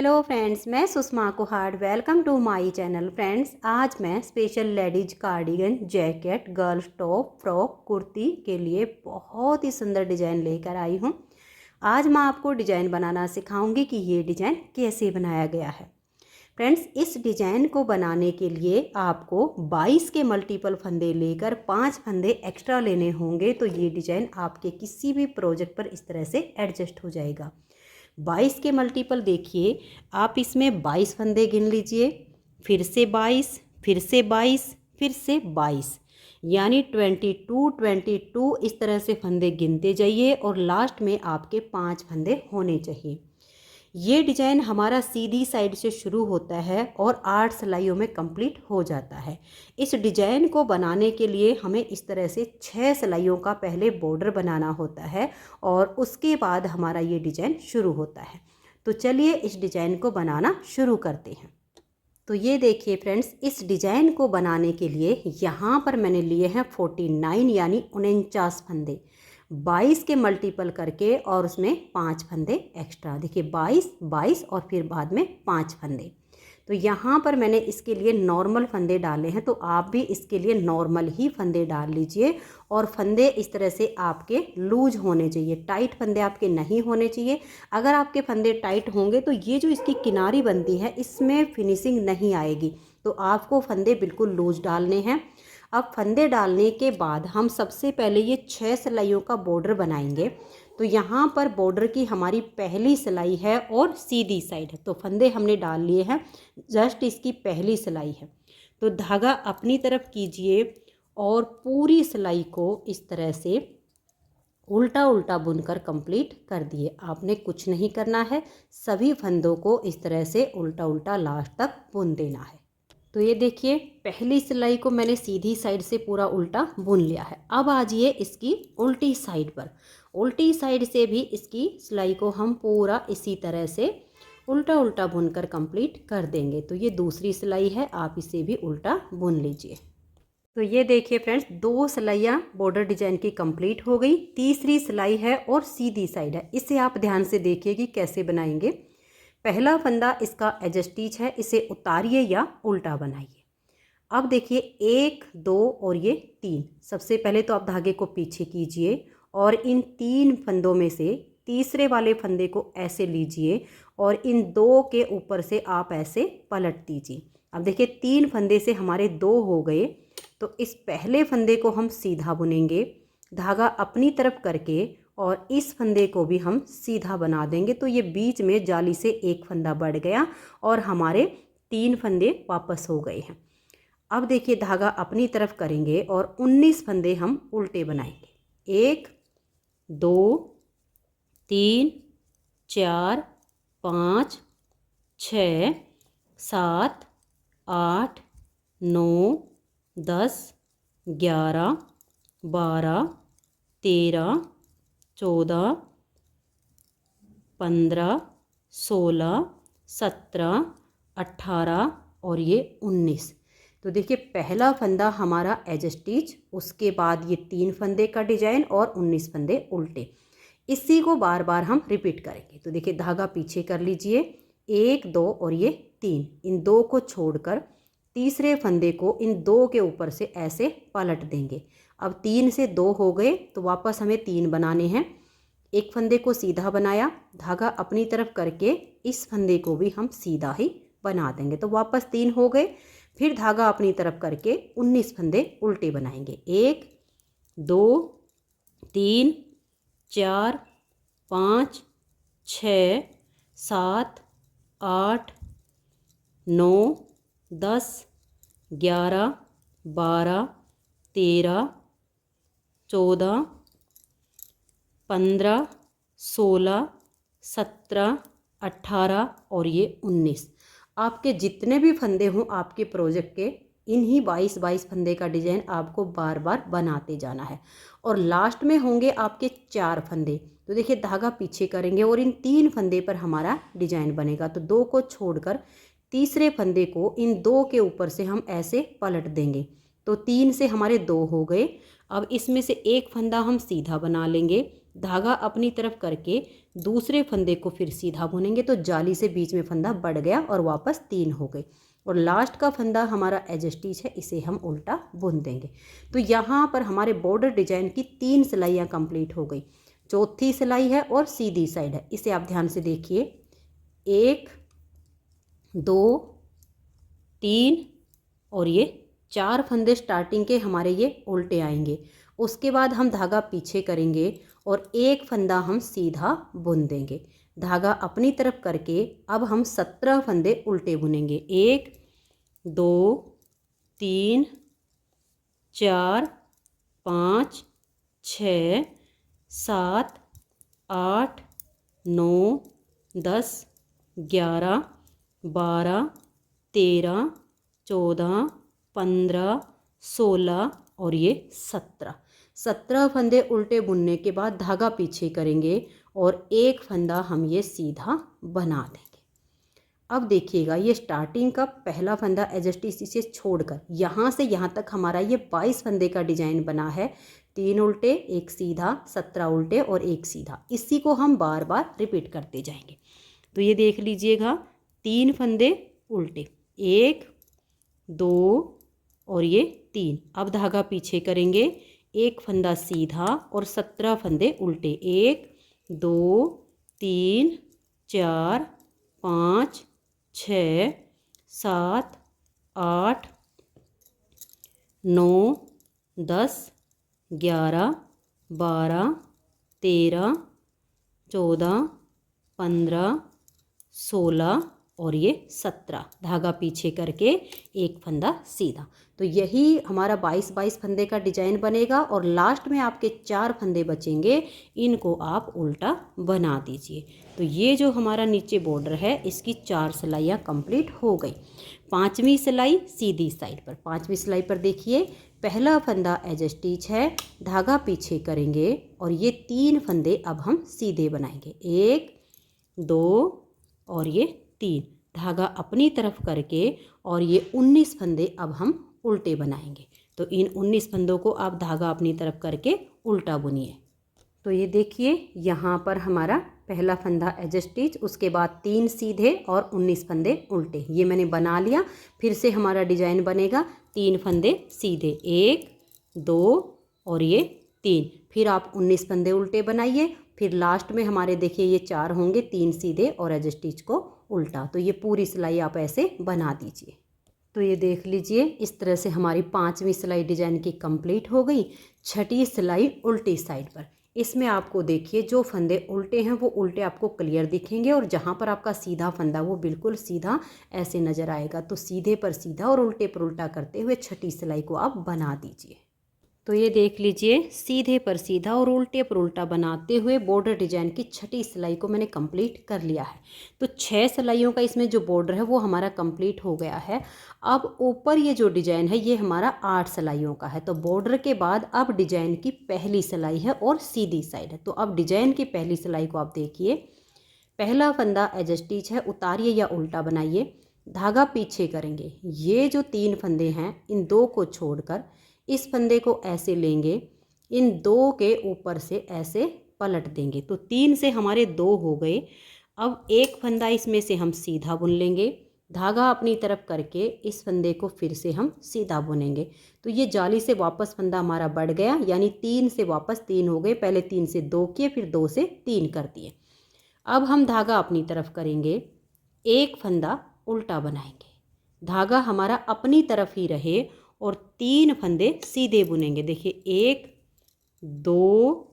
Hello friends, मैं Sushma Kuhad. Welcome to my channel. Friends, आज मैं special ladies cardigan, jacket, girls top, frock, kurti के लिए बहुत ही सुंदर डिज़ाइन लेकर आई हूँ। आज मैं आपको डिज़ाइन बनाना सिखाऊंगी कि ये डिज़ाइन कैसे बनाया गया है। फ्रेंड्स, इस डिज़ाइन को बनाने के लिए आपको 22 के मल्टीपल फंदे लेकर 5 फंदे एक्स्ट्रा लेने होंगे, तो ये डिज़ाइन आपके किसी भी प्रोजेक्ट पर इस तरह से एडजस्ट हो जाएगा। 22 के मल्टीपल देखिए, आप इसमें 22 फंदे गिन लीजिए, फिर से 22, फिर से 22, फिर से 22, यानी 22 इस तरह से फंदे गिनते जाइए और लास्ट में आपके 5 फंदे होने चाहिए। ये डिज़ाइन हमारा सीधी साइड से शुरू होता है और 8 सिलाइयों में कंप्लीट हो जाता है। इस डिज़ाइन को बनाने के लिए हमें इस तरह से 6 सिलाइयों का पहले बॉर्डर बनाना होता है और उसके बाद हमारा ये डिज़ाइन शुरू होता है। तो चलिए इस डिज़ाइन को बनाना शुरू करते हैं। तो ये देखिए फ्रेंड्स, इस डिज़ाइन को बनाने के लिए यहाँ पर मैंने लिए हैं 49 यानी 49 फंदे। 22 के मल्टीपल करके और उसमें 5 फंदे एक्स्ट्रा। देखिए 22, 22 और फिर बाद में 5 फंदे। तो यहाँ पर मैंने इसके लिए नॉर्मल फंदे डाले हैं, तो आप भी इसके लिए नॉर्मल ही फंदे डाल लीजिए। और फंदे इस तरह से आपके लूज होने चाहिए, टाइट फंदे आपके नहीं होने चाहिए। अगर आपके फंदे टाइट होंगे तो ये जो इसकी किनारी बनती है इसमें फिनिशिंग नहीं आएगी। तो आपको फंदे बिल्कुल लूज डालने हैं। अब फंदे डालने के बाद हम सबसे पहले ये 6 सिलाइयों का बॉर्डर बनाएंगे। तो यहाँ पर बॉर्डर की हमारी पहली सिलाई है और सीधी साइड है, तो फंदे हमने डाल लिए हैं, जस्ट इसकी पहली सिलाई है। तो धागा अपनी तरफ कीजिए और पूरी सिलाई को इस तरह से उल्टा उल्टा बुनकर कंप्लीट कर दिए। आपने कुछ नहीं करना है, सभी फंदों को इस तरह से उल्टा उल्टा लास्ट तक बुन देना है। तो ये देखिए, पहली सिलाई को मैंने सीधी साइड से पूरा उल्टा बुन लिया है। अब आ जाइए इसकी उल्टी साइड पर। उल्टी साइड से भी इसकी सिलाई को हम पूरा इसी तरह से उल्टा उल्टा बुनकर कंप्लीट कर देंगे। तो ये दूसरी सिलाई है, आप इसे भी उल्टा बुन लीजिए। तो ये देखिए फ्रेंड्स, 2 सिलाइयाँ बॉर्डर डिजाइन की कंप्लीट हो गई। तीसरी सिलाई है और सीधी साइड है। इसे आप ध्यान से देखिए कि कैसे बनाएंगे। पहला फंदा इसका एज स्टिच है, इसे उतारिए या उल्टा बनाइए। अब देखिए 1, 2 और ये 3। सबसे पहले तो आप धागे को पीछे कीजिए और इन 3 फंदों में से तीसरे वाले फंदे को ऐसे लीजिए और इन 2 के ऊपर से आप ऐसे पलट दीजिए। अब देखिए 3 फंदे से हमारे 2 हो गए, तो इस पहले फंदे को हम सीधा बुनेंगे, धागा अपनी तरफ करके, और इस फंदे को भी हम सीधा बना देंगे। तो ये बीच में जाली से एक फंदा बढ़ गया और हमारे 3 फंदे वापस हो गए हैं। अब देखिए धागा अपनी तरफ करेंगे और 19 फंदे हम उल्टे बनाएंगे। 1, 2, 3, 4, 5, 6, 7, 8, 9, 10, 11, 12, 13, 14, 15, 16, 17, 18 और ये 19। तो देखिए पहला फंदा हमारा एज स्टिच, उसके बाद ये 3 फंदे का डिजाइन और 19 फंदे उल्टे। इसी को बार बार हम रिपीट करेंगे। तो देखिए धागा पीछे कर लीजिए, 1, 2 और ये 3। इन 2 को छोड़कर तीसरे फंदे को इन 2 के ऊपर से ऐसे पलट देंगे। अब 3 से 2 हो गए, तो वापस हमें 3 बनाने हैं। एक फंदे को सीधा बनाया, धागा अपनी तरफ करके इस फंदे को भी हम सीधा ही बना देंगे। तो वापस 3 हो गए, फिर धागा अपनी तरफ करके 19 फंदे उल्टे बनाएंगे। 1, 2, 3, 4, 5, 6, 7, 8, 9, 10, 11, 12, 13, 14, 15, 16, 17, 18 और ये 19। आपके जितने भी फंदे हों आपके प्रोजेक्ट के, इन्हीं 22 फंदे का डिज़ाइन आपको बार बार बनाते जाना है। और लास्ट में होंगे आपके 4 फंदे। तो देखिए धागा पीछे करेंगे और इन 3 फंदे पर हमारा डिज़ाइन बनेगा। तो 2 को छोड़कर तीसरे फंदे को इन 2 के ऊपर से हम ऐसे पलट देंगे। तो 3 से हमारे 2 हो गए। अब इसमें से एक फंदा हम सीधा बना लेंगे, धागा अपनी तरफ करके दूसरे फंदे को फिर सीधा बुनेंगे तो जाली से बीच में फंदा बढ़ गया और वापस 3 हो गई। और लास्ट का फंदा हमारा एज स्टिच है, इसे हम उल्टा बुन देंगे। तो यहाँ पर हमारे बॉर्डर डिजाइन की 3 सिलाइयाँ कंप्लीट हो गई। चौथी सिलाई है और सीधी साइड है, इसे आप ध्यान से देखिए। 1 2 3 और ये 4 फंदे स्टार्टिंग के हमारे ये उल्टे आएंगे। उसके बाद हम धागा पीछे करेंगे और एक फंदा हम सीधा बुन देंगे। धागा अपनी तरफ करके अब हम 17 फंदे उल्टे बुनेंगे। 1 2 3 4 5 6 7 8 9 10 11 12 13 14 15 16 और ये 17 फंदे उल्टे बुनने के बाद धागा पीछे करेंगे और एक फंदा हम ये सीधा बना देंगे। अब देखिएगा, ये स्टार्टिंग का पहला फंदा एज स्टिच से छोड़कर यहाँ से यहाँ तक हमारा ये 22 फंदे का डिजाइन बना है। 3 उल्टे, एक सीधा, 17 उल्टे और एक सीधा। इसी को हम बार बार रिपीट करते जाएंगे। तो ये देख लीजिएगा, 3 फंदे उल्टे, 1 2 और ये 3। अब धागा पीछे करेंगे, एक फंदा सीधा और 17 फंदे उल्टे। 1 2 3 4 5 6 7 8 9 10 11 12 13 14 15 16 और ये 17। धागा पीछे करके एक फंदा सीधा। तो यही हमारा 22 फंदे का डिजाइन बनेगा और लास्ट में आपके 4 फंदे बचेंगे, इनको आप उल्टा बना दीजिए। तो ये जो हमारा नीचे बॉर्डर है, इसकी 4 सिलाइयाँ कंप्लीट हो गई। 5वीं सिलाई सीधी साइड पर। 5वीं सिलाई पर देखिए, पहला फंदा एज स्टिच है, धागा पीछे करेंगे और ये 3 फंदे अब हम सीधे बनाएंगे। 1 2 और ये 3। धागा अपनी तरफ करके और ये 19 फंदे अब हम उल्टे बनाएंगे। तो इन 19 फंदों को आप धागा अपनी तरफ करके उल्टा बुनिए। तो ये देखिए, यहाँ पर हमारा पहला फंदा एज स्टिच, उसके बाद 3 सीधे और 19 फंदे उल्टे, ये मैंने बना लिया। फिर से हमारा डिजाइन बनेगा 3 फंदे सीधे, 1 2 और ये 3। फिर आप 19 फंदे उल्टे बनाइए। फिर लास्ट में हमारे देखिए ये 4 होंगे, 3 सीधे और एज स्टिच को उल्टा। तो ये पूरी सिलाई आप ऐसे बना दीजिए। तो ये देख लीजिए, इस तरह से हमारी 5वीं सिलाई डिजाइन की कंप्लीट हो गई। 6ठी सिलाई उल्टी साइड पर। इसमें आपको देखिए, जो फंदे उल्टे हैं वो उल्टे आपको क्लियर दिखेंगे और जहाँ पर आपका सीधा फंदा वो बिल्कुल सीधा ऐसे नज़र आएगा। तो सीधे पर सीधा और उल्टे पर उल्टा करते हुए 6ठी सिलाई को आप बना दीजिए। तो ये देख लीजिए, सीधे पर सीधा और उल्टे पर उल्टा बनाते हुए बॉर्डर डिजाइन की 6ठी सिलाई को मैंने कंप्लीट कर लिया है। तो 6 सिलाइयों का इसमें जो बॉर्डर है वो हमारा कंप्लीट हो गया है। अब ऊपर ये जो डिजाइन है ये हमारा 8 सिलाइयों का है। तो बॉर्डर के बाद अब डिजाइन की पहली सिलाई है और सीधी साइड है। तो अब डिजाइन की पहली सिलाई को आप देखिए, पहला फंदा एज स्टिच है, उतारिए या उल्टा बनाइए। धागा पीछे करेंगे, ये जो 3 फंदे हैं इन 2 को छोड़कर इस फंदे को ऐसे लेंगे, इन 2 के ऊपर से ऐसे पलट देंगे। तो 3 से हमारे 2 हो गए। अब एक फंदा इसमें से हम सीधा बुन लेंगे। धागा अपनी तरफ करके इस फंदे को फिर से हम सीधा बुनेंगे। तो ये जाली से वापस फंदा हमारा बढ़ गया, यानी 3 से वापस 3 हो गए। पहले 3 से 2 किए, फिर 2 से 3 कर दिए। अब हम धागा अपनी तरफ करेंगे, एक फंदा उल्टा बनाएंगे। धागा हमारा अपनी तरफ ही रहे और 3 फंदे सीधे बुनेंगे। देखिए 1 2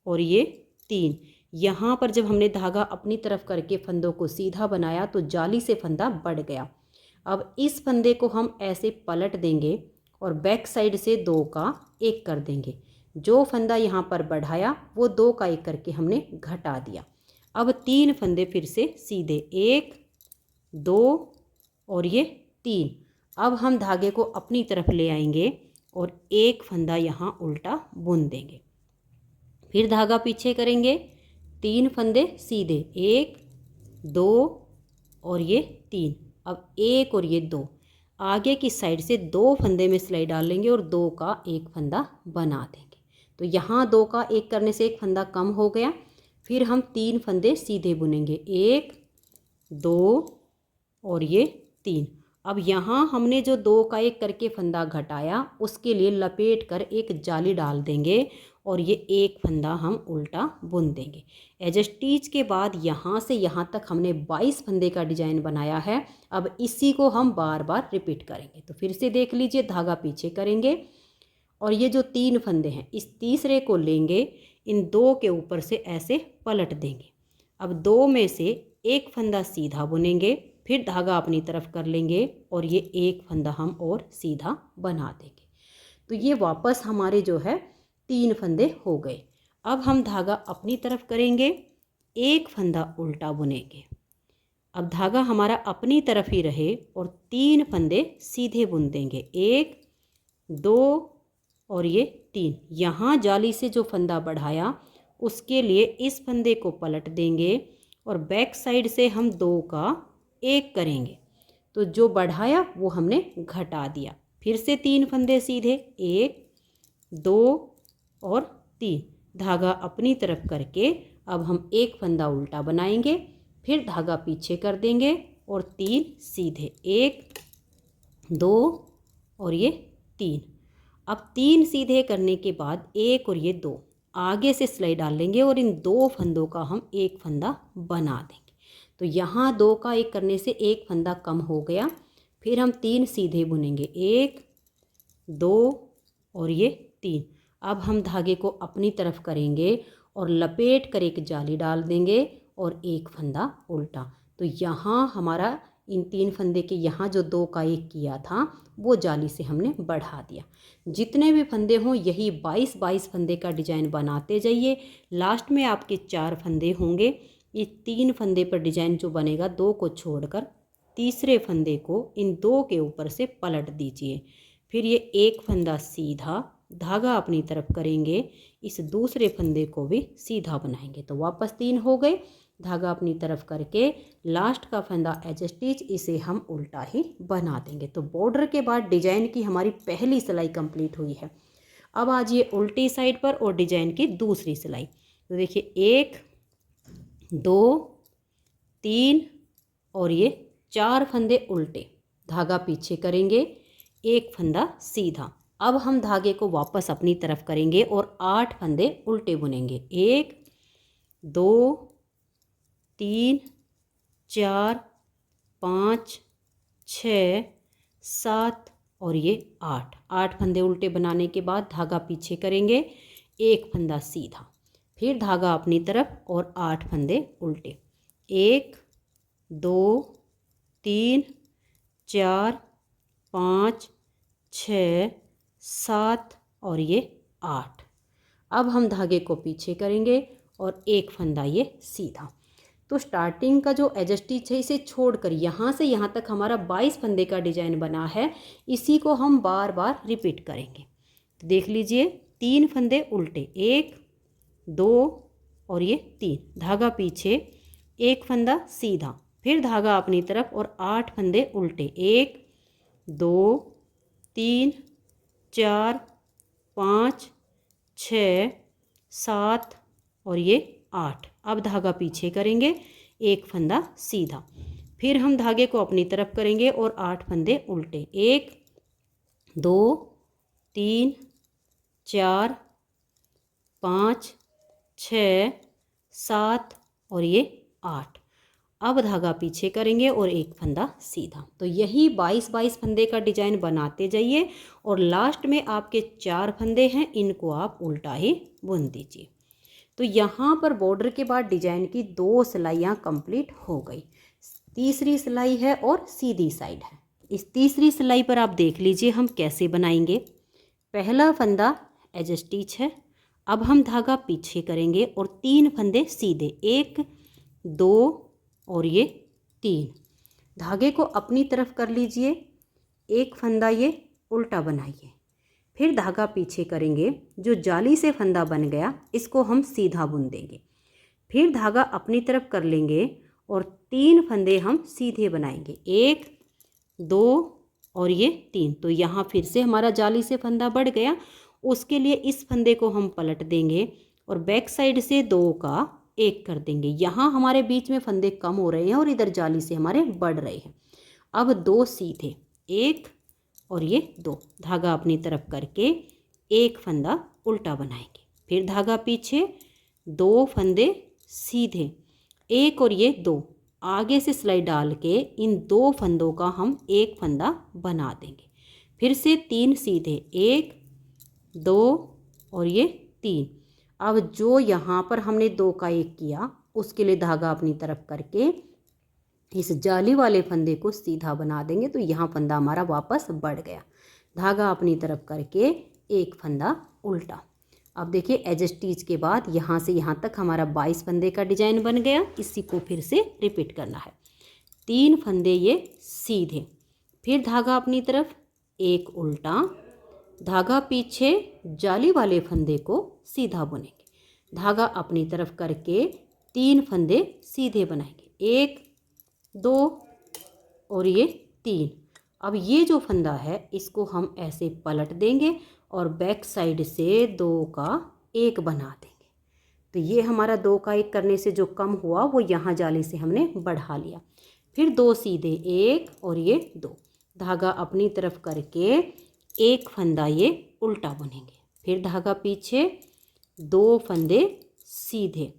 और ये 3। यहाँ पर जब हमने धागा अपनी तरफ करके फंदों को सीधा बनाया तो जाली से फंदा बढ़ गया। अब इस फंदे को हम ऐसे पलट देंगे और बैक साइड से 2 का 1 कर देंगे। जो फंदा यहाँ पर बढ़ाया वो 2 का 1 करके हमने घटा दिया। अब 3 फंदे फिर से सीधे, 1 2 और ये 3। अब हम धागे को अपनी तरफ ले आएंगे और एक फंदा यहाँ उल्टा बुन देंगे। फिर धागा पीछे करेंगे, 3 फंदे सीधे, 1 2 और ये 3। अब 1 और ये 2, आगे की साइड से 2 फंदे में सिलाई डाल लेंगे और 2 का 1 फंदा बना देंगे। तो यहाँ 2 का 1 करने से एक फंदा कम हो गया। फिर हम 3 फंदे सीधे बुनेंगे, 1 2 और ये 3। अब यहाँ हमने जो 2 का 1 करके फंदा घटाया उसके लिए लपेट कर एक जाली डाल देंगे और ये एक फंदा हम उल्टा बुन देंगे। एज स्टिच के बाद यहाँ से यहाँ तक हमने 22 फंदे का डिजाइन बनाया है। अब इसी को हम बार बार रिपीट करेंगे। तो फिर से देख लीजिए, धागा पीछे करेंगे और ये जो 3 फंदे हैं इस तीसरे को लेंगे, इन 2 के ऊपर से ऐसे पलट देंगे। अब 2 में से एक फंदा सीधा बुनेंगे, फिर धागा अपनी तरफ कर लेंगे और ये एक फंदा हम और सीधा बना देंगे। तो ये वापस हमारे जो है 3 फंदे हो गए। अब हम धागा अपनी तरफ करेंगे, एक फंदा उल्टा बुनेंगे। अब धागा हमारा अपनी तरफ ही रहे और 3 फंदे सीधे बुन देंगे, 1 2 और ये 3। यहाँ जाली से जो फंदा बढ़ाया उसके लिए इस फंदे को पलट देंगे और बैक साइड से हम 2 का 1 करेंगे। तो जो बढ़ाया वो हमने घटा दिया। फिर से 3 फंदे सीधे, 1 2 और 3। धागा अपनी तरफ करके अब हम एक फंदा उल्टा बनाएंगे, फिर धागा पीछे कर देंगे और 3 सीधे, 1 2 और ये 3। अब 3 सीधे करने के बाद 1 और ये 2 आगे से सिलाई डाल लेंगे और इन 2 फंदों का हम एक फंदा बना देंगे। तो यहाँ 2 का 1 करने से एक फंदा कम हो गया। फिर हम 3 सीधे बुनेंगे, 1 2 और ये 3। अब हम धागे को अपनी तरफ करेंगे और लपेट कर एक जाली डाल देंगे और एक फंदा उल्टा। तो यहाँ हमारा इन 3 फंदे के यहाँ जो 2 का 1 किया था वो जाली से हमने बढ़ा दिया। जितने भी फंदे हों यही 22 फंदे का डिजाइन बनाते जाइए। लास्ट में आपके 4 फंदे होंगे। ये 3 फंदे पर डिजाइन जो बनेगा 2 को छोड़कर तीसरे फंदे को इन 2 के ऊपर से पलट दीजिए। फिर ये एक फंदा सीधा, धागा अपनी तरफ करेंगे, इस दूसरे फंदे को भी सीधा बनाएंगे। तो वापस 3 हो गए। धागा अपनी तरफ करके लास्ट का फंदा एज स्टिच इसे हम उल्टा ही बना देंगे। तो बॉर्डर के बाद डिजाइन की हमारी पहली सिलाई कंप्लीट हुई है। अब आ जाइए उल्टी साइड पर और डिजाइन की दूसरी सिलाई। तो देखिए 1 2 3 और ये 4 फंदे उल्टे, धागा पीछे करेंगे, एक फंदा सीधा। अब हम धागे को वापस अपनी तरफ करेंगे और 8 फंदे उल्टे बुनेंगे, 1 2 3 4 5 6 7 और ये 8 फंदे उल्टे बनाने के बाद धागा पीछे करेंगे, एक फंदा सीधा, फिर धागा अपनी तरफ और 8 फंदे उल्टे, 1 2 3 4 5 6 7 और ये 8। अब हम धागे को पीछे करेंगे और एक फंदा ये सीधा। तो स्टार्टिंग का जो एज स्टिच है इसे छोड़कर यहाँ से यहाँ तक हमारा 22 फंदे का डिजाइन बना है। इसी को हम बार बार रिपीट करेंगे। तो देख लीजिए 3 फंदे उल्टे, 1 2 और ये 3, धागा पीछे, एक फंदा सीधा, फिर धागा अपनी तरफ और 8 फंदे उल्टे, 1 2 3 4 5 6 7 और ये 8। अब धागा पीछे करेंगे, एक फंदा सीधा, फिर हम धागे को अपनी तरफ करेंगे और 8 फंदे उल्टे, 1 2 3 4 5 6 7 और ये 8। अब धागा पीछे करेंगे और एक फंदा सीधा। तो यही 22 फंदे का डिजाइन बनाते जाइए और लास्ट में आपके 4 फंदे हैं, इनको आप उल्टा ही बुन दीजिए। तो यहाँ पर बॉर्डर के बाद डिजाइन की 2 सिलाइयाँ कंप्लीट हो गई। तीसरी सिलाई है और सीधी साइड है। इस तीसरी सिलाई पर आप देख लीजिए हम कैसे बनाएंगे। पहला फंदा एज स्टिच है। अब हम धागा पीछे करेंगे और 3 फंदे सीधे, 1 2 और ये 3। धागे को अपनी तरफ कर लीजिए, एक फंदा ये उल्टा बनाइए, फिर धागा पीछे करेंगे, जो जाली से फंदा बन गया इसको हम सीधा बुन देंगे, फिर धागा अपनी तरफ कर लेंगे और 3 फंदे हम सीधे बनाएंगे, 1 2 और ये 3। तो यहाँ फिर से हमारा जाली से फंदा बढ़ गया उसके लिए इस फंदे को हम पलट देंगे और बैक साइड से 2 का 1 कर देंगे। यहाँ हमारे बीच में फंदे कम हो रहे हैं और इधर जाली से हमारे बढ़ रहे हैं। अब 2 सीधे, 1 और ये 2, धागा अपनी तरफ करके एक फंदा उल्टा बनाएंगे। फिर धागा पीछे, 2 फंदे सीधे, 1 और ये 2, आगे से सिलाई डाल के इन 2 फंदों का हम एक फंदा बना देंगे। फिर से 3 सीधे, 1 2 और ये 3। अब जो यहाँ पर हमने 2 का 1 किया उसके लिए धागा अपनी तरफ करके इस जाली वाले फंदे को सीधा बना देंगे। तो यहाँ फंदा हमारा वापस बढ़ गया। धागा अपनी तरफ करके एक फंदा उल्टा। अब देखिए एज स्टिच के बाद यहाँ से यहाँ तक हमारा 22 फंदे का डिजाइन बन गया। इसी को फिर से रिपीट करना है। 3 फंदे ये सीधे, फिर धागा अपनी तरफ, एक उल्टा, धागा पीछे, जाली वाले फंदे को सीधा बुनेंगे। धागा अपनी तरफ करके 3 फंदे सीधे बनाएंगे, 1 2 और ये 3। अब ये जो फंदा है इसको हम ऐसे पलट देंगे और बैक साइड से 2 का 1 बना देंगे। तो ये हमारा 2 का 1 करने से जो कम हुआ वो यहाँ जाली से हमने बढ़ा लिया। फिर 2 सीधे, 1 और ये 2, धागा अपनी तरफ करके एक फंदा ये उल्टा बुनेंगे। फिर धागा पीछे, 2 फंदे सीधे,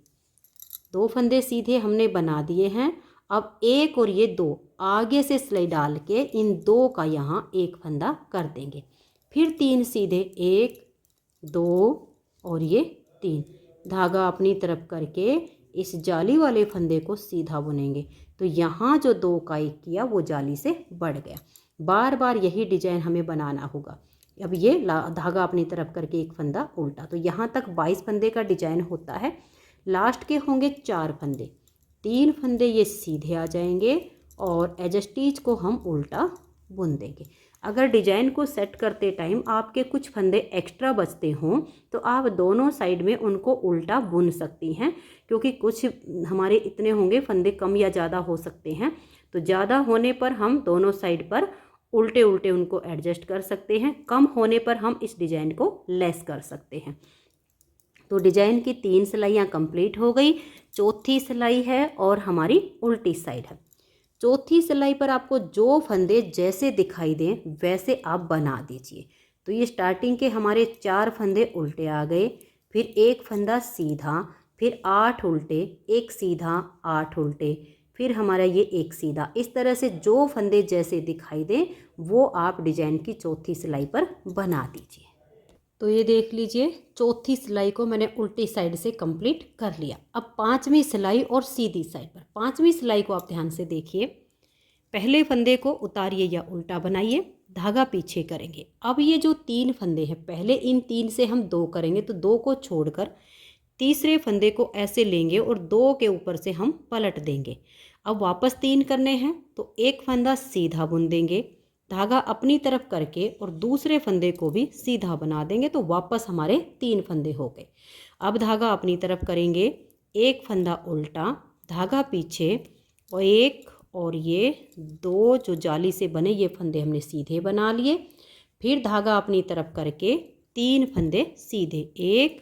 2 फंदे सीधे हमने बना दिए हैं। अब 1 और ये 2, आगे से सिलाई डाल के इन 2 का यहाँ एक फंदा कर देंगे। फिर 3 सीधे, 1 2 और ये 3, धागा अपनी तरफ करके इस जाली वाले फंदे को सीधा बुनेंगे। तो यहाँ जो 2 का 1 किया वो जाली से बढ़ गया। बार बार यही डिजाइन हमें बनाना होगा। अब ये धागा अपनी तरफ करके एक फंदा उल्टा। तो यहाँ तक 22 फंदे का डिजाइन होता है। लास्ट के होंगे 4 फंदे, 3 फंदे ये सीधे आ जाएंगे और एज स्टिच को हम उल्टा बुन देंगे। अगर डिजाइन को सेट करते टाइम आपके कुछ फंदे एक्स्ट्रा बचते हों तो आप दोनों साइड में उनको उल्टा बुन सकती हैं, क्योंकि कुछ हमारे इतने होंगे, फंदे कम या ज़्यादा हो सकते हैं। तो ज़्यादा होने पर हम दोनों साइड पर उल्टे उल्टे उनको एडजस्ट कर सकते हैं, कम होने पर हम इस डिज़ाइन को लेस कर सकते हैं। तो डिजाइन की 3 सिलाइयाँ कंप्लीट हो गई। चौथी सिलाई है और हमारी उल्टी साइड है। चौथी सिलाई पर आपको जो फंदे जैसे दिखाई दें वैसे आप बना दीजिए। तो ये स्टार्टिंग के हमारे 4 फंदे उल्टे आ गए, फिर एक फंदा सीधा, फिर 8 उल्टे, एक सीधा, 8 उल्टे, फिर हमारा ये एक सीधा। इस तरह से जो फंदे जैसे दिखाई दें वो आप डिजाइन की चौथी सिलाई पर बना दीजिए। तो ये देख लीजिए, चौथी सिलाई को मैंने उल्टी साइड से कंप्लीट कर लिया। अब 5वीं सिलाई और सीधी साइड पर। 5वीं सिलाई को आप ध्यान से देखिए। पहले फंदे को उतारिए या उल्टा बनाइए, धागा पीछे करेंगे। अब ये जो 3 फंदे हैं, पहले इन 3 से हम 2 करेंगे, तो 2 को छोड़कर तीसरे फंदे को ऐसे लेंगे और 2 के ऊपर से हम पलट देंगे। अब वापस 3 करने हैं तो एक फंदा सीधा बुन देंगे, धागा अपनी तरफ करके और दूसरे फंदे को भी सीधा बना देंगे। तो वापस हमारे 3 फंदे हो गए। अब धागा अपनी तरफ करेंगे, एक फंदा उल्टा, धागा पीछे और एक और ये 2 जो जाली से बने ये फंदे हमने सीधे बना लिए। फिर धागा अपनी तरफ करके 3 फंदे सीधे, 1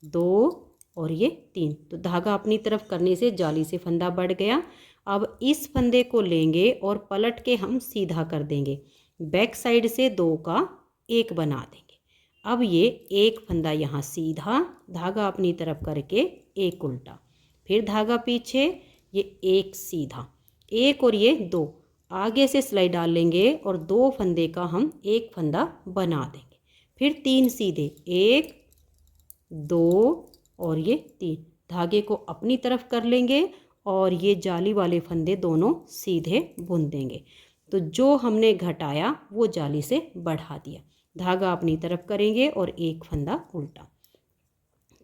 2 और ये 3। तो धागा अपनी तरफ करने से जाली से फंदा बढ़ गया। अब इस फंदे को लेंगे और पलट के हम सीधा कर देंगे, बैक साइड से 2 का 1 बना देंगे। अब ये एक फंदा यहाँ सीधा, धागा अपनी तरफ करके एक उल्टा, फिर धागा पीछे, ये एक सीधा, एक और ये 2, आगे से सिलाई डाल लेंगे और 2 फंदे का हम एक फंदा बना देंगे। फिर 3 सीधे, 1 2 और ये 3, धागे को अपनी तरफ कर लेंगे और ये जाली वाले फंदे दोनों सीधे बुन देंगे। तो जो हमने घटाया वो जाली से बढ़ा दिया, धागा अपनी तरफ करेंगे और एक फंदा उल्टा।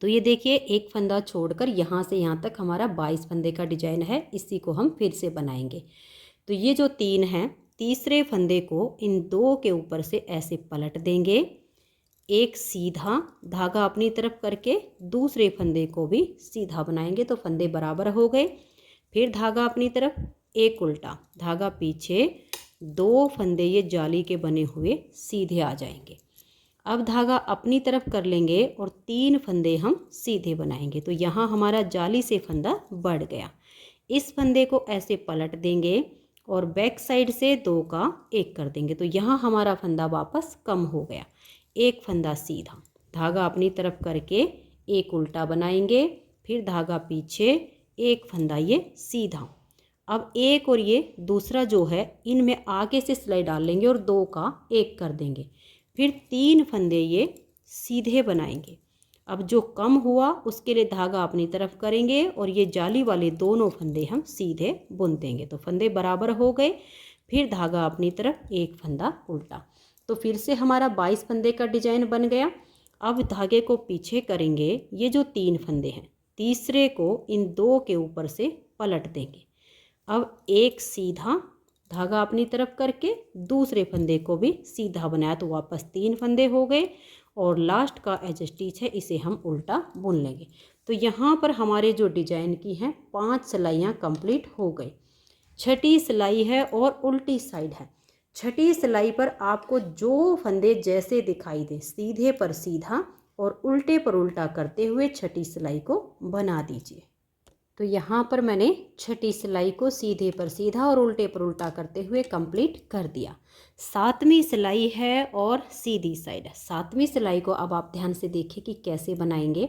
तो ये देखिए, एक फंदा छोड़कर यहाँ से यहाँ तक हमारा 22 फंदे का डिजाइन है। इसी को हम फिर से बनाएंगे। तो ये जो 3 हैं, तीसरे फंदे को इन 2 के ऊपर से ऐसे पलट देंगे, एक सीधा, धागा अपनी तरफ करके दूसरे फंदे को भी सीधा बनाएंगे। तो फंदे बराबर हो गए। फिर धागा अपनी तरफ, एक उल्टा, धागा पीछे, 2 फंदे ये जाली के बने हुए सीधे आ जाएंगे। अब धागा अपनी तरफ कर लेंगे और 3 फंदे हम सीधे बनाएंगे। तो यहाँ हमारा जाली से फंदा बढ़ गया। इस फंदे को ऐसे पलट देंगे और बैक साइड से 2 का 1 कर देंगे। तो यहाँ हमारा फंदा वापस कम हो गया। एक फंदा सीधा, धागा अपनी तरफ करके एक उल्टा बनाएंगे, फिर धागा पीछे, एक फंदा ये सीधा। अब एक और ये दूसरा जो है, इनमें आगे से सिलाई डाल लेंगे और 2 का 1 कर देंगे। फिर 3 फंदे ये सीधे बनाएंगे। अब जो कम हुआ उसके लिए धागा अपनी तरफ करेंगे और ये जाली वाले दोनों फंदे हम सीधे बुन देंगे। तो फंदे बराबर हो गए। फिर धागा अपनी तरफ, एक फंदा उल्टा। तो फिर से हमारा 22 फंदे का डिजाइन बन गया। अब धागे को पीछे करेंगे, ये जो 3 फंदे हैं, तीसरे को इन 2 के ऊपर से पलट देंगे। अब एक सीधा, धागा अपनी तरफ करके दूसरे फंदे को भी सीधा बनाया, तो वापस 3 फंदे हो गए। और लास्ट का एज स्टिच है, इसे हम उल्टा बुन लेंगे। तो यहाँ पर हमारे जो डिजाइन की हैं 5 सिलाइयाँ कंप्लीट हो गई। छठी सिलाई है और उल्टी साइड है। छठी सिलाई पर आपको जो फंदे जैसे दिखाई दे, सीधे पर सीधा और उल्टे पर उल्टा करते हुए छठी सिलाई को बना दीजिए। तो यहाँ पर मैंने छठी सिलाई को सीधे पर सीधा और उल्टे पर उल्टा करते हुए कंप्लीट कर दिया। 7वीं सिलाई है और सीधी साइड है। 7वीं सिलाई को अब आप ध्यान से देखिए कि कैसे बनाएंगे।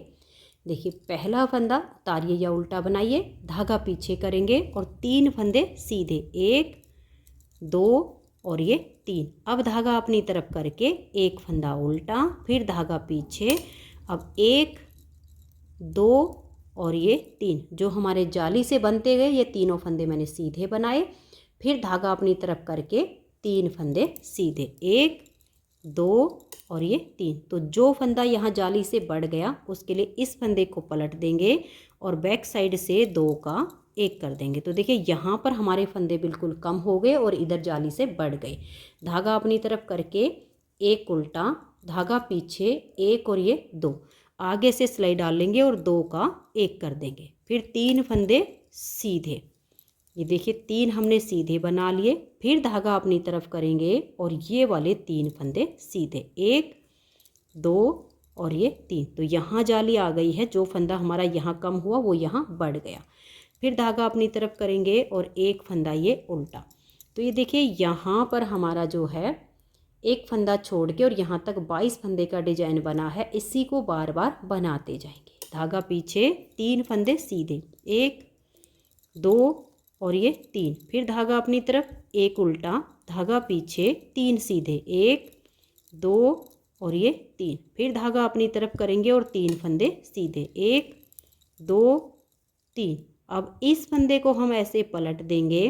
देखिए, पहला फंदा उतारिए या उल्टा बनाइए, धागा पीछे करेंगे और 3 फंदे सीधे, 1 2 और ये 3। अब धागा अपनी तरफ करके एक फंदा उल्टा, फिर धागा पीछे। अब 1 2 और ये 3 जो हमारे जाली से बनते गए, ये तीनों फंदे मैंने सीधे बनाए। फिर धागा अपनी तरफ करके 3 फंदे सीधे, 1 2 और ये 3। तो जो फंदा यहाँ जाली से बढ़ गया उसके लिए इस फंदे को पलट देंगे और बैक साइड से 2 का 1 कर देंगे। तो देखिए, यहाँ पर हमारे फंदे बिल्कुल कम हो गए और इधर जाली से बढ़ गए। धागा अपनी तरफ करके एक उल्टा, धागा पीछे, 1 और ये 2, आगे से सिलाई डाल लेंगे और 2 का 1 कर देंगे। फिर 3 फंदे सीधे, ये देखिए 3 हमने सीधे बना लिए। फिर धागा अपनी तरफ करेंगे और ये वाले 3 फंदे सीधे, 1 2 और ये 3। तो यहाँ जाली आ गई है। जो फंदा हमारा यहाँ कम हुआ वो यहाँ बढ़ गया। फिर धागा अपनी तरफ करेंगे और एक फंदा ये उल्टा। तो ये देखिए, यहाँ पर हमारा जो है एक फंदा छोड़ के और यहाँ तक 22 फंदे का डिजाइन बना है। इसी को बार बार बनाते जाएंगे। धागा पीछे, 3 फंदे सीधे, 1 2 और ये 3। फिर धागा अपनी तरफ, एक उल्टा, धागा पीछे, 3 सीधे, 1 2 और ये 3। फिर धागा अपनी तरफ करेंगे और 3 फंदे सीधे, 1 2 3। अब इस फंदे को हम ऐसे पलट देंगे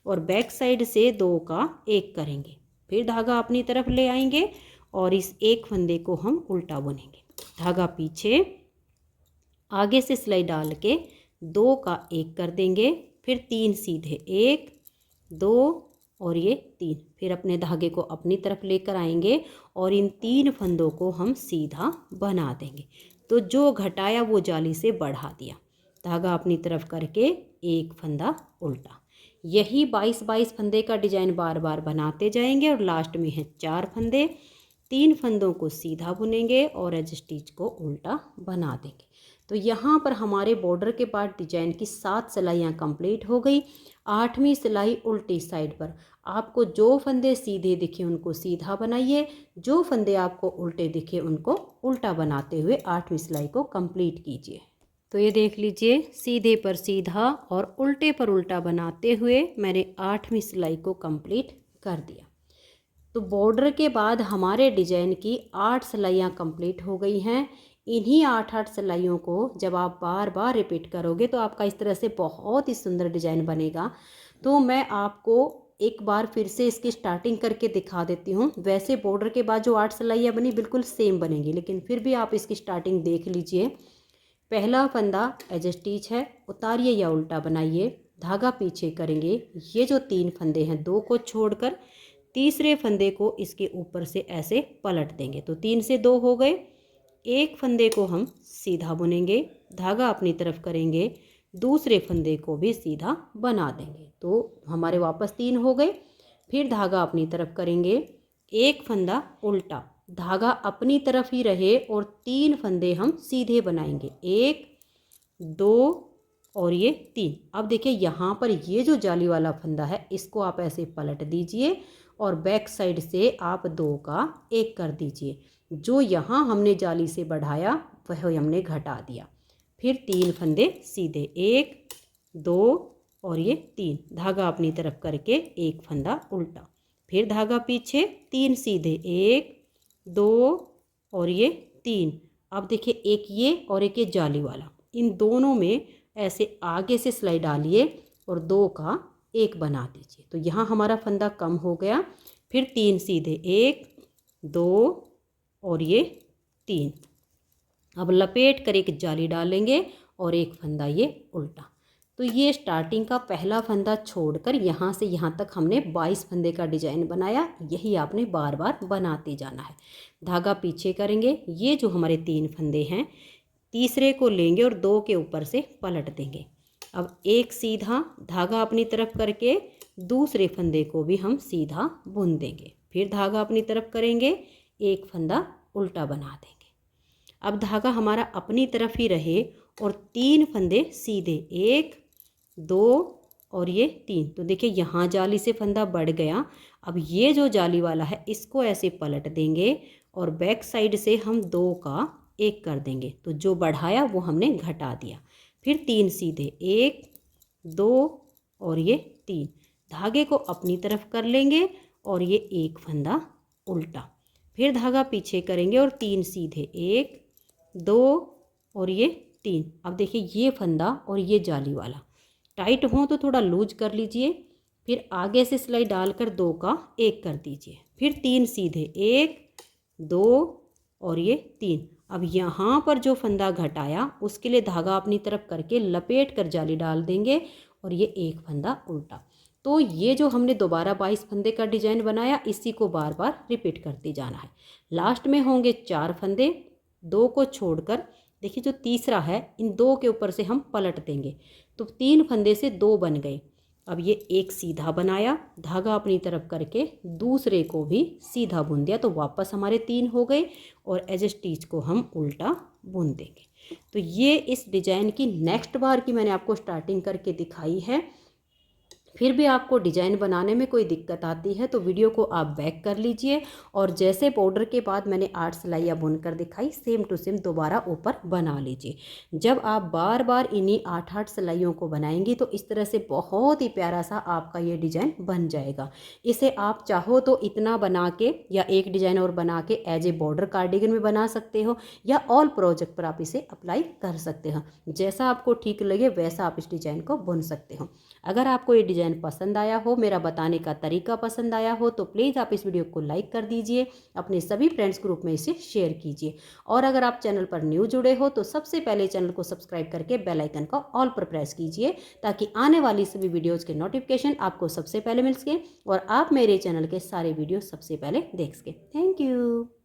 और बैक साइड से 2 का 1 करेंगे। फिर धागा अपनी तरफ ले आएंगे और इस एक फंदे को हम उल्टा बुनेंगे। धागा पीछे, आगे से सिलाई डाल के 2 का 1 कर देंगे। फिर 3 सीधे, 1 2 और ये 3। फिर अपने धागे को अपनी तरफ लेकर आएंगे और इन 3 फंदों को हम सीधा बना देंगे। तो जो घटाया वो जाली से बढ़ा दिया। धागा अपनी तरफ करके एक फंदा उल्टा। यही 22 फंदे का डिजाइन बार बार बनाते जाएंगे और लास्ट में है 4 फंदे। 3 फंदों को सीधा बुनेंगे और एज स्टिच को उल्टा बना देंगे। तो यहाँ पर हमारे बॉर्डर के बाद डिजाइन की 7 सिलाइयाँ कंप्लीट हो गई। 8वीं सिलाई उल्टी साइड पर आपको जो फंदे सीधे दिखे उनको सीधा बनाइए, जो फंदे आपको उल्टे दिखे उनको उल्टा बनाते हुए 8वीं सिलाई को कंप्लीट कीजिए। तो ये देख लीजिए, सीधे पर सीधा और उल्टे पर उल्टा बनाते हुए मैंने 8वीं सिलाई को कंप्लीट कर दिया। तो बॉर्डर के बाद हमारे डिजाइन की 8 सिलाइयाँ कंप्लीट हो गई हैं। इन्हीं 8 सिलाइयों को जब आप बार बार रिपीट करोगे तो आपका इस तरह से बहुत ही सुंदर डिजाइन बनेगा। तो मैं आपको एक बार फिर से इसकी स्टार्टिंग करके दिखा देती हूँ। वैसे बॉर्डर के बाद जो 8 सिलाइयाँ बनी बिल्कुल सेम बनेंगी, लेकिन फिर भी आप इसकी स्टार्टिंग देख लीजिए। पहला फंदा एज स्टिच है, उतारिए या उल्टा बनाइए, धागा पीछे करेंगे। ये जो 3 फंदे हैं 2 को छोड़कर तीसरे फंदे को इसके ऊपर से ऐसे पलट देंगे। तो 3 से 2 हो गए। एक फंदे को हम सीधा बुनेंगे, धागा अपनी तरफ करेंगे, दूसरे फंदे को भी सीधा बना देंगे। तो हमारे वापस 3 हो गए। फिर धागा अपनी तरफ करेंगे, एक फंदा उल्टा, धागा अपनी तरफ ही रहे और 3 फंदे हम सीधे बनाएंगे, 1 2 और ये 3। अब देखिए यहाँ पर ये जो जाली वाला फंदा है इसको आप ऐसे पलट दीजिए और बैक साइड से आप 2 का 1 कर दीजिए। जो यहाँ हमने जाली से बढ़ाया वह हमने घटा दिया। फिर 3 फंदे सीधे, 1 2 और ये 3, धागा अपनी तरफ करके 1 फंदा उल्टा, फिर धागा पीछे, 3 सीधे, 1 2 और ये 3। अब देखिए एक ये और एक ये जाली वाला, इन दोनों में ऐसे आगे से सिलाई डालिए और 2 का 1 बना दीजिए। तो यहाँ हमारा फंदा कम हो गया। फिर 3 सीधे, 1 2 और ये 3। अब लपेट कर एक जाली डालेंगे और एक फंदा ये उल्टा। तो ये स्टार्टिंग का पहला फंदा छोड़कर यहाँ से यहाँ तक हमने 22 फंदे का डिजाइन बनाया। यही आपने बार बार बनाते जाना है। धागा पीछे करेंगे, ये जो हमारे 3 फंदे हैं तीसरे को लेंगे और 2 के ऊपर से पलट देंगे। अब एक सीधा धागा अपनी तरफ करके दूसरे फंदे को भी हम सीधा बुन देंगे। फिर धागा अपनी तरफ करेंगे, एक फंदा उल्टा बना देंगे। अब धागा हमारा अपनी तरफ ही रहे और 3 फंदे सीधे, 1 2 और ये 3। तो देखिए यहाँ जाली से फंदा बढ़ गया। अब ये जो जाली वाला है इसको ऐसे पलट देंगे और बैक साइड से हम 2 का 1 कर देंगे। तो जो बढ़ाया वो हमने घटा दिया। फिर 3 सीधे, 1 2 और ये 3, धागे को अपनी तरफ कर लेंगे और ये 1 फंदा उल्टा, फिर धागा पीछे करेंगे और 3 सीधे, 1 2 और ये 3। अब देखिए ये फंदा और ये जाली वाला टाइट हो तो थोड़ा लूज कर लीजिए। फिर आगे से सिलाई डालकर 2 का 1 कर दीजिए। फिर 3 सीधे, 1 2 और ये 3। अब यहाँ पर जो फंदा घटाया उसके लिए धागा अपनी तरफ करके लपेट कर जाली डाल देंगे और ये 1 फंदा उल्टा। तो ये जो हमने दोबारा 22 फंदे का डिजाइन बनाया इसी को बार बार रिपीट करते जाना है। लास्ट में होंगे 4 फंदे, 2 को छोड़कर देखिए जो तीसरा है इन 2 के ऊपर से हम पलट देंगे। तो 3 फंदे से 2 बन गए। अब ये एक सीधा बनाया, धागा अपनी तरफ करके दूसरे को भी सीधा बुन दिया, तो वापस हमारे 3 हो गए और एज स्टिच को हम उल्टा बुन देंगे। तो ये इस डिजाइन की नेक्स्ट बार की मैंने आपको स्टार्टिंग करके दिखाई है। फिर भी आपको डिजाइन बनाने में कोई दिक्कत आती है तो वीडियो को आप बैक कर लीजिए और जैसे बॉर्डर के बाद मैंने 8 सिलाइयाँ बुनकर दिखाई सेम टू सेम दोबारा ऊपर बना लीजिए। जब आप बार बार इन्हीं 8-8 सिलाइयों को बनाएंगी तो इस तरह से बहुत ही प्यारा सा आपका ये डिजाइन बन जाएगा। इसे आप चाहो तो इतना बना के या एक डिजाइन और बना के एज ए बॉर्डर कार्डिगन में बना सकते हो या ऑल प्रोजेक्ट पर आप इसे अप्लाई कर सकते हो। जैसा आपको ठीक लगे वैसा आप इस डिजाइन को बुन सकते हो। अगर आपको ये डिजाइन पसंद आया हो, मेरा बताने का तरीका पसंद आया हो तो प्लीज़ आप इस वीडियो को लाइक कर दीजिए, अपने सभी फ्रेंड्स ग्रुप में इसे शेयर कीजिए। और अगर आप चैनल पर न्यू जुड़े हो तो सबसे पहले चैनल को सब्सक्राइब करके बेल आइकन को ऑल पर प्रेस कीजिए ताकि आने वाली सभी वीडियोज़ के नोटिफिकेशन आपको सबसे पहले मिल सके और आप मेरे चैनल के सारे वीडियो सबसे पहले देख सकें। Thank you.